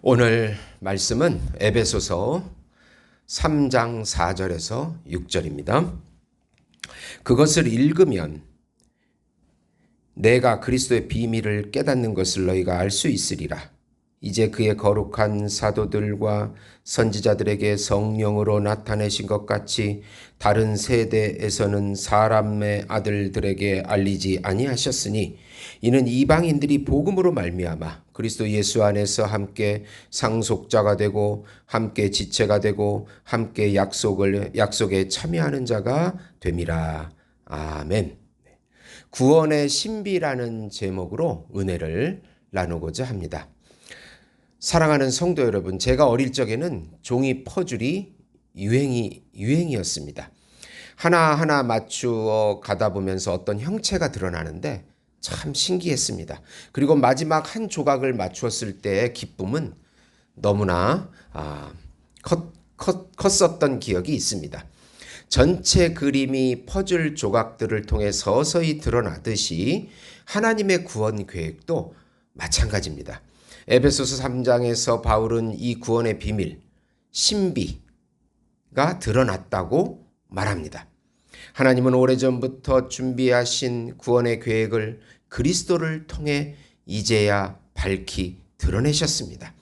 오늘 말씀은 에베소서 3장 4절에서 6절입니다. 그것을 읽으면 내가 그리스도의 비밀을 깨닫는 것을 너희가 알 수 있으리라. 이제 그의 거룩한 사도들과 선지자들에게 성령으로 나타내신 것 같이 다른 세대에서는 사람의 아들들에게 알리지 아니하셨으니 이는 이방인들이 복음으로 말미암아 그리스도 예수 안에서 함께 상속자가 되고 함께 지체가 되고 함께 약속에 참여하는 자가 됨이라. 아멘. 구원의 신비라는 제목으로 은혜를 나누고자 합니다. 사랑하는 성도 여러분, 제가 어릴 적에는 종이 퍼즐이 유행이었습니다. 하나하나 맞추어 가다 보면서 어떤 형체가 드러나는데 참 신기했습니다. 그리고 마지막 한 조각을 맞추었을 때의 기쁨은 너무나 컸었던 기억이 있습니다. 전체 그림이 퍼즐 조각들을 통해 서서히 드러나듯이 하나님의 구원 계획도 마찬가지입니다. 에베소서 3장에서 바울은 이 구원의 비밀, 신비가 드러났다고 말합니다. 하나님은 오래전부터 준비하신 구원의 계획을 그리스도를 통해 이제야 밝히 드러내셨습니다.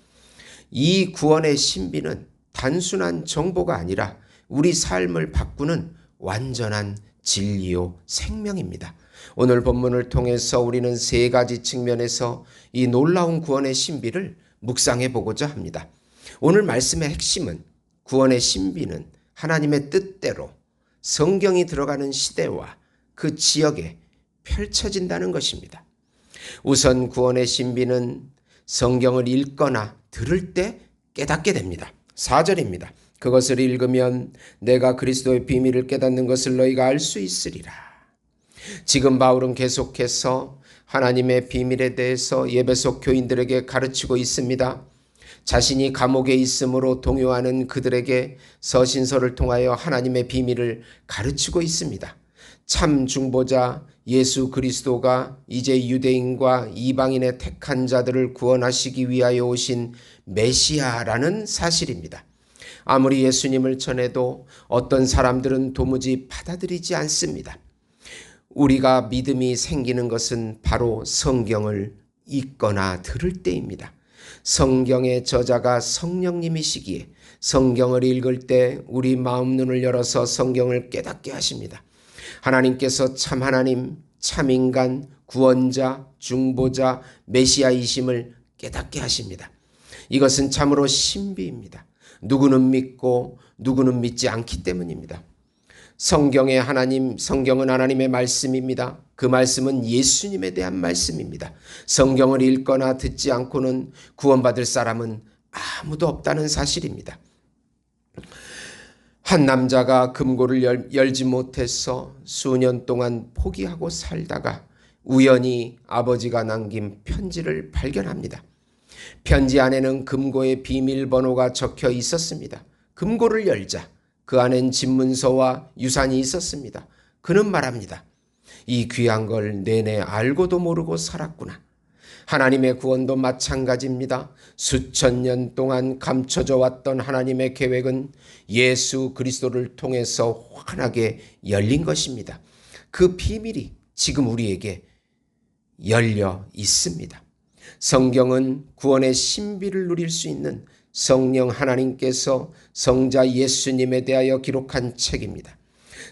이 구원의 신비는 단순한 정보가 아니라 우리 삶을 바꾸는 완전한 진리요 생명입니다. 오늘 본문을 통해서 우리는 세 가지 측면에서 이 놀라운 구원의 신비를 묵상해 보고자 합니다. 오늘 말씀의 핵심은 구원의 신비는 하나님의 뜻대로 성경이 들어가는 시대와 그 지역에 펼쳐진다는 것입니다. 우선 구원의 신비는 성경을 읽거나 들을 때 깨닫게 됩니다. 4절입니다. 그것을 읽으면 내가 그리스도의 비밀을 깨닫는 것을 너희가 알 수 있으리라. 지금 바울은 계속해서 하나님의 비밀에 대해서 에베소 교인들에게 가르치고 있습니다. 자신이 감옥에 있음으로 동요하는 그들에게 서신서를 통하여 하나님의 비밀을 가르치고 있습니다. 참 중보자 예수 그리스도가 이제 유대인과 이방인의 택한 자들을 구원하시기 위하여 오신 메시아라는 사실입니다. 아무리 예수님을 전해도 어떤 사람들은 도무지 받아들이지 않습니다. 우리가 믿음이 생기는 것은 바로 성경을 읽거나 들을 때입니다. 성경의 저자가 성령님이시기에 성경을 읽을 때 우리 마음 눈을 열어서 성경을 깨닫게 하십니다. 하나님께서 참 하나님, 참 인간, 구원자, 중보자, 메시아이심을 깨닫게 하십니다. 이것은 참으로 신비입니다. 누구는 믿고 누구는 믿지 않기 때문입니다. 성경은 하나님의 말씀입니다. 그 말씀은 예수님에 대한 말씀입니다. 성경을 읽거나 듣지 않고는 구원받을 사람은 아무도 없다는 사실입니다. 한 남자가 금고를 열지 못해서 수년 동안 포기하고 살다가 우연히 아버지가 남긴 편지를 발견합니다. 편지 안에는 금고의 비밀번호가 적혀 있었습니다. 금고를 열자 그 안엔 집문서와 유산이 있었습니다. 그는 말합니다. 이 귀한 걸 내내 알고도 모르고 살았구나. 하나님의 구원도 마찬가지입니다. 수천 년 동안 감춰져 왔던 하나님의 계획은 예수 그리스도를 통해서 환하게 열린 것입니다. 그 비밀이 지금 우리에게 열려 있습니다. 성경은 구원의 신비를 누릴 수 있는 성령 하나님께서 성자 예수님에 대하여 기록한 책입니다.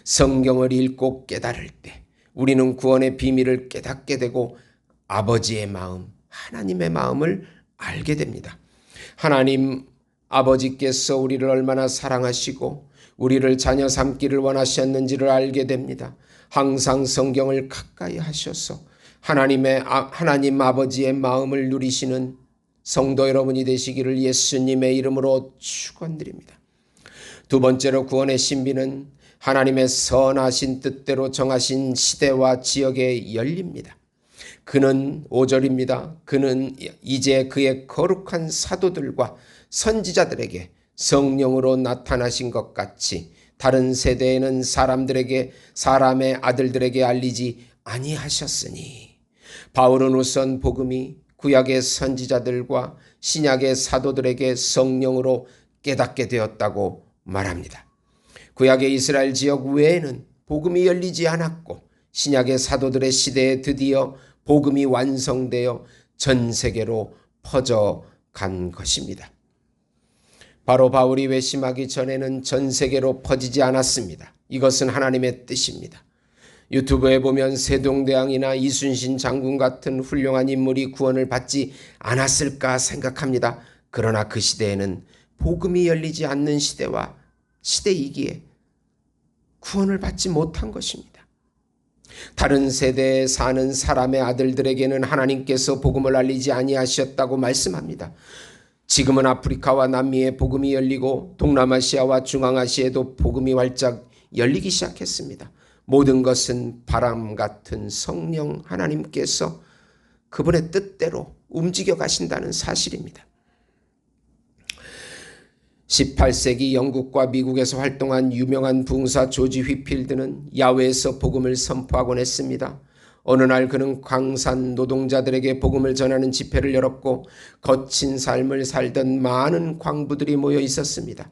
성경을 읽고 깨달을 때 우리는 구원의 비밀을 깨닫게 되고 아버지의 마음, 하나님의 마음을 알게 됩니다. 하나님 아버지께서 우리를 얼마나 사랑하시고 우리를 자녀 삼기를 원하셨는지를 알게 됩니다. 항상 성경을 가까이 하셔서 하나님 아버지의 마음을 누리시는 성도 여러분이 되시기를 예수님의 이름으로 축원드립니다. 두 번째로 구원의 신비는 하나님의 선하신 뜻대로 정하신 시대와 지역에 열립니다. 그는 5절입니다. 그는 이제 그의 거룩한 사도들과 선지자들에게 성령으로 나타나신 것 같이 다른 세대에는 사람의 아들들에게 알리지 아니하셨으니 바울은 우선 복음이 구약의 선지자들과 신약의 사도들에게 성령으로 깨닫게 되었다고 말합니다. 구약의 이스라엘 지역 외에는 복음이 열리지 않았고 신약의 사도들의 시대에 드디어 복음이 완성되어 전 세계로 퍼져간 것입니다. 바로 바울이 회심하기 전에는 전 세계로 퍼지지 않았습니다. 이것은 하나님의 뜻입니다. 유튜브에 보면 세동대왕이나 이순신 장군 같은 훌륭한 인물이 구원을 받지 않았을까 생각합니다. 그러나 그 시대에는 복음이 열리지 않는 시대이기에 구원을 받지 못한 것입니다. 다른 세대에 사는 사람의 아들들에게는 하나님께서 복음을 알리지 아니하셨다고 말씀합니다. 지금은 아프리카와 남미에 복음이 열리고 동남아시아와 중앙아시아에도 복음이 활짝 열리기 시작했습니다. 모든 것은 바람 같은 성령 하나님께서 그분의 뜻대로 움직여 가신다는 사실입니다. 18세기 영국과 미국에서 활동한 유명한 부흥사 조지 휘필드는 야외에서 복음을 선포하곤 했습니다. 어느 날 그는 광산 노동자들에게 복음을 전하는 집회를 열었고 거친 삶을 살던 많은 광부들이 모여 있었습니다.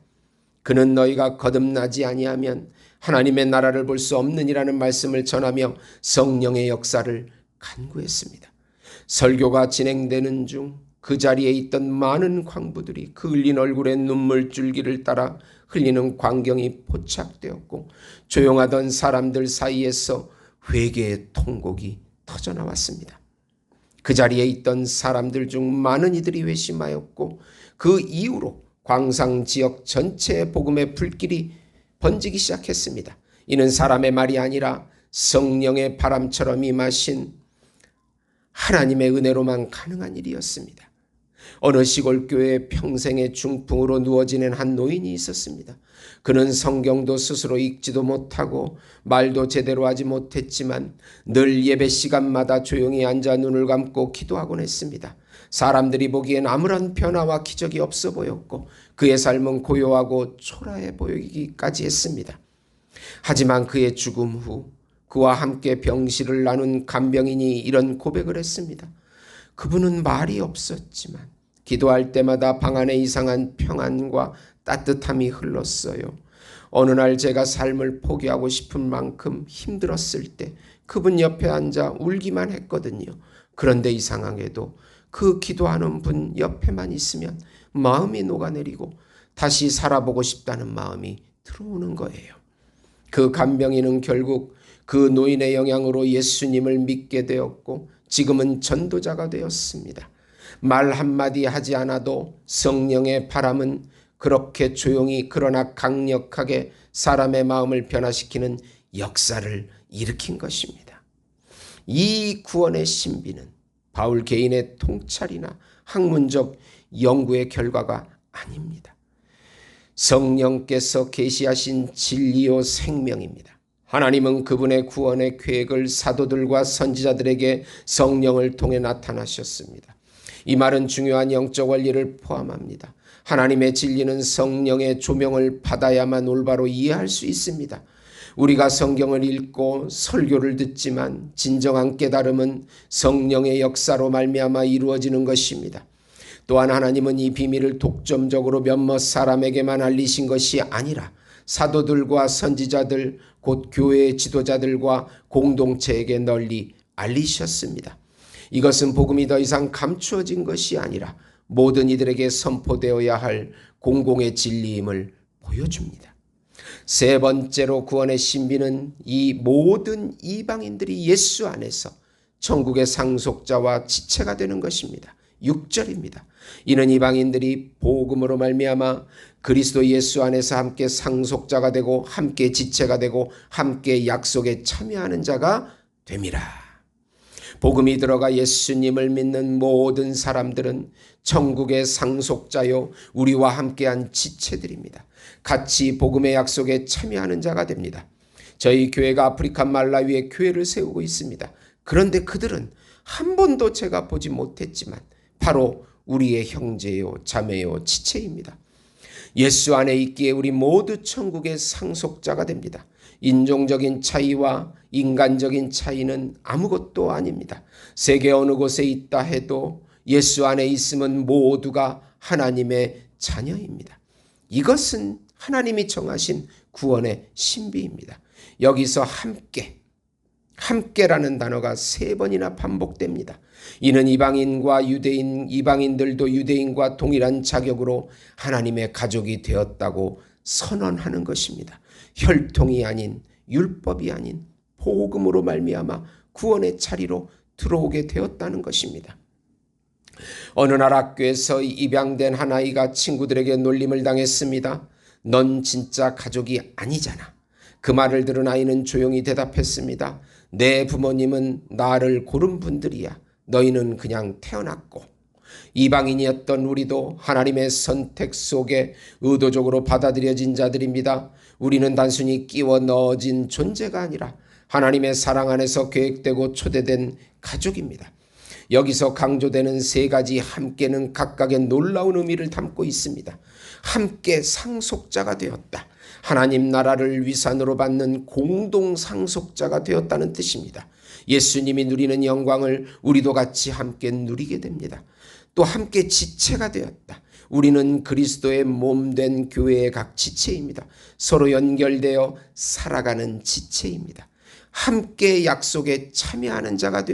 그는 너희가 거듭나지 아니하면 하나님의 나라를 볼 수 없느니라는 말씀을 전하며 성령의 역사를 간구했습니다. 설교가 진행되는 중 그 자리에 있던 많은 광부들이 그 흘린 얼굴에 눈물줄기를 따라 흘리는 광경이 포착되었고 조용하던 사람들 사이에서 회개의 통곡이 터져나왔습니다. 그 자리에 있던 사람들 중 많은 이들이 회심하였고 그 이후로 광상 지역 전체에 복음의 불길이 번지기 시작했습니다. 이는 사람의 말이 아니라 성령의 바람처럼 임하신 하나님의 은혜로만 가능한 일이었습니다. 어느 시골 교회에 평생의 중풍으로 누워 지낸 한 노인이 있었습니다. 그는 성경도 스스로 읽지도 못하고 말도 제대로 하지 못했지만 늘 예배 시간마다 조용히 앉아 눈을 감고 기도하곤 했습니다. 사람들이 보기엔 아무런 변화와 기적이 없어 보였고 그의 삶은 고요하고 초라해 보이기까지 했습니다. 하지만 그의 죽음 후 그와 함께 병실을 나눈 간병인이 이런 고백을 했습니다. 그분은 말이 없었지만 기도할 때마다 방 안에 이상한 평안과 따뜻함이 흘렀어요. 어느 날 제가 삶을 포기하고 싶은 만큼 힘들었을 때 그분 옆에 앉아 울기만 했거든요. 그런데 이상하게도 그 기도하는 분 옆에만 있으면 마음이 녹아내리고 다시 살아보고 싶다는 마음이 들어오는 거예요. 그 간병인은 결국 그 노인의 영향으로 예수님을 믿게 되었고 지금은 전도자가 되었습니다. 말 한마디 하지 않아도 성령의 바람은 그렇게 조용히 그러나 강력하게 사람의 마음을 변화시키는 역사를 일으킨 것입니다. 이 구원의 신비는 바울 개인의 통찰이나 학문적 연구의 결과가 아닙니다. 성령께서 계시하신 진리요 생명입니다. 하나님은 그분의 구원의 계획을 사도들과 선지자들에게 성령을 통해 나타나셨습니다. 이 말은 중요한 영적 원리를 포함합니다. 하나님의 진리는 성령의 조명을 받아야만 올바로 이해할 수 있습니다. 우리가 성경을 읽고 설교를 듣지만 진정한 깨달음은 성령의 역사로 말미암아 이루어지는 것입니다. 또한 하나님은 이 비밀을 독점적으로 몇몇 사람에게만 알리신 것이 아니라 사도들과 선지자들, 곧 교회의 지도자들과 공동체에게 널리 알리셨습니다. 이것은 복음이 더 이상 감추어진 것이 아니라 모든 이들에게 선포되어야 할 공공의 진리임을 보여줍니다. 세 번째로 구원의 신비는 이 모든 이방인들이 예수 안에서 천국의 상속자와 지체가 되는 것입니다. 6절입니다. 이는 이방인들이 복음으로 말미암아 그리스도 예수 안에서 함께 상속자가 되고 함께 지체가 되고 함께 약속에 참여하는 자가 됨이라. 복음이 들어가 예수님을 믿는 모든 사람들은 천국의 상속자요 우리와 함께한 지체들입니다. 같이 복음의 약속에 참여하는 자가 됩니다. 저희 교회가 아프리카 말라위에 교회를 세우고 있습니다. 그런데 그들은 한 번도 제가 보지 못했지만 바로 우리의 형제요 자매요 지체입니다. 예수 안에 있기에 우리 모두 천국의 상속자가 됩니다. 인종적인 차이와 인간적인 차이는 아무것도 아닙니다. 세계 어느 곳에 있다 해도 예수 안에 있으면 모두가 하나님의 자녀입니다. 이것은 하나님이 정하신 구원의 신비입니다. 여기서 함께라는 단어가 3번이나 반복됩니다. 이는 이방인과 유대인, 이방인들도 유대인과 동일한 자격으로 하나님의 가족이 되었다고 선언하는 것입니다. 혈통이 아닌, 율법이 아닌 복음으로 말미암아 구원의 자리로 들어오게 되었다는 것입니다. 어느 날 학교에서 입양된 한 아이가 친구들에게 놀림을 당했습니다. 넌 진짜 가족이 아니잖아. 그 말을 들은 아이는 조용히 대답했습니다. 내 부모님은 나를 고른 분들이야. 너희는 그냥 태어났고. 이방인이었던 우리도 하나님의 선택 속에 의도적으로 받아들여진 자들입니다. 우리는 단순히 끼워 넣어진 존재가 아니라 하나님의 사랑 안에서 계획되고 초대된 가족입니다. 여기서 강조되는 3가지 함께는 각각의 놀라운 의미를 담고 있습니다. 함께 상속자가 되었다. 하나님 나라를 위산으로 받는 공동 상속자가 되었다는 뜻입니다. 예수님이 누리는 영광을 우리도 같이 함께 누리게 됩니다. 또 함께 지체가 되었다. 우리는 그리스도의 몸된 교회의 각 지체입니다. 서로 연결되어 살아가는 지체입니다. 함께 약속에 참여하는 자가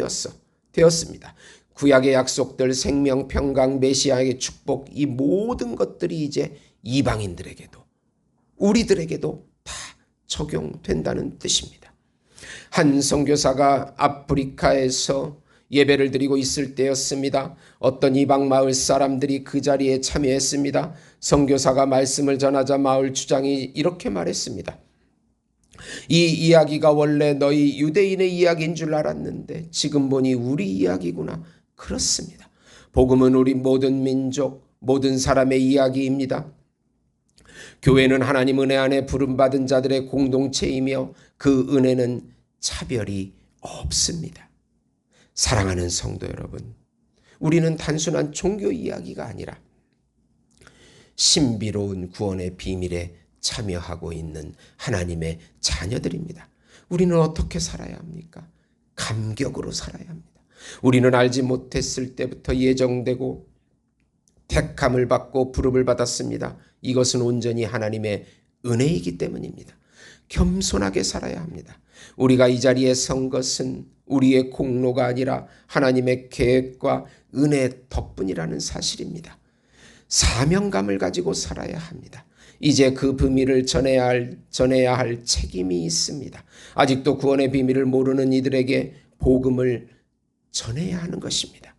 되었습니다. 구약의 약속들, 생명, 평강, 메시아의 축복, 이 모든 것들이 이제 이방인들에게도 우리들에게도 다 적용된다는 뜻입니다. 한 선교사가 아프리카에서 예배를 드리고 있을 때였습니다. 어떤 이방 마을 사람들이 그 자리에 참여했습니다. 선교사가 말씀을 전하자 마을 주장이 이렇게 말했습니다. 이 이야기가 원래 너희 유대인의 이야기인 줄 알았는데 지금 보니 우리 이야기구나. 그렇습니다. 복음은 우리 모든 민족, 모든 사람의 이야기입니다. 교회는 하나님 은혜 안에 부름받은 자들의 공동체이며 그 은혜는 차별이 없습니다. 사랑하는 성도 여러분, 우리는 단순한 종교 이야기가 아니라 신비로운 구원의 비밀에 참여하고 있는 하나님의 자녀들입니다. 우리는 어떻게 살아야 합니까? 감격으로 살아야 합니다. 우리는 알지 못했을 때부터 예정되고 택함을 받고 부름을 받았습니다. 이것은 온전히 하나님의 은혜이기 때문입니다. 겸손하게 살아야 합니다. 우리가 이 자리에 선 것은 우리의 공로가 아니라 하나님의 계획과 은혜 덕분이라는 사실입니다. 사명감을 가지고 살아야 합니다. 이제 그 비밀을 전해야 할 책임이 있습니다. 아직도 구원의 비밀을 모르는 이들에게 복음을 전해야 하는 것입니다.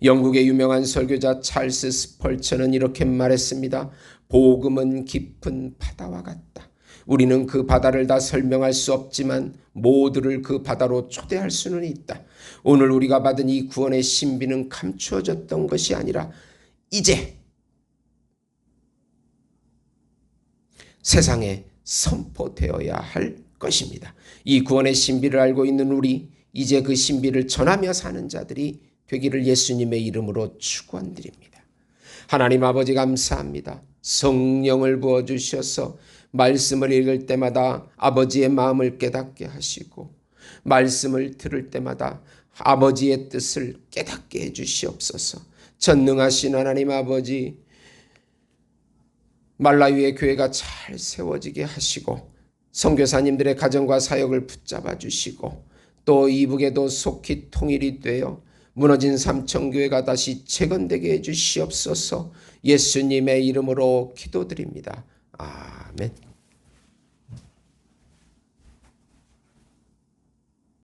영국의 유명한 설교자 찰스 스펄처는 이렇게 말했습니다. 복음은 깊은 바다와 같다. 우리는 그 바다를 다 설명할 수 없지만 모두를 그 바다로 초대할 수는 있다. 오늘 우리가 받은 이 구원의 신비는 감추어졌던 것이 아니라 이제 세상에 선포되어야 할 것입니다. 이 구원의 신비를 알고 있는 우리, 이제 그 신비를 전하며 사는 자들이 되기를 예수님의 이름으로 축원드립니다. 하나님 아버지 감사합니다. 성령을 부어주셔서 말씀을 읽을 때마다 아버지의 마음을 깨닫게 하시고 말씀을 들을 때마다 아버지의 뜻을 깨닫게 해주시옵소서. 전능하신 하나님 아버지, 말라위의 교회가 잘 세워지게 하시고 선교사님들의 가정과 사역을 붙잡아 주시고 또 이북에도 속히 통일이 되어 무너진 삼천교회가 다시 재건되게 해주시옵소서. 예수님의 이름으로 기도드립니다. 아멘.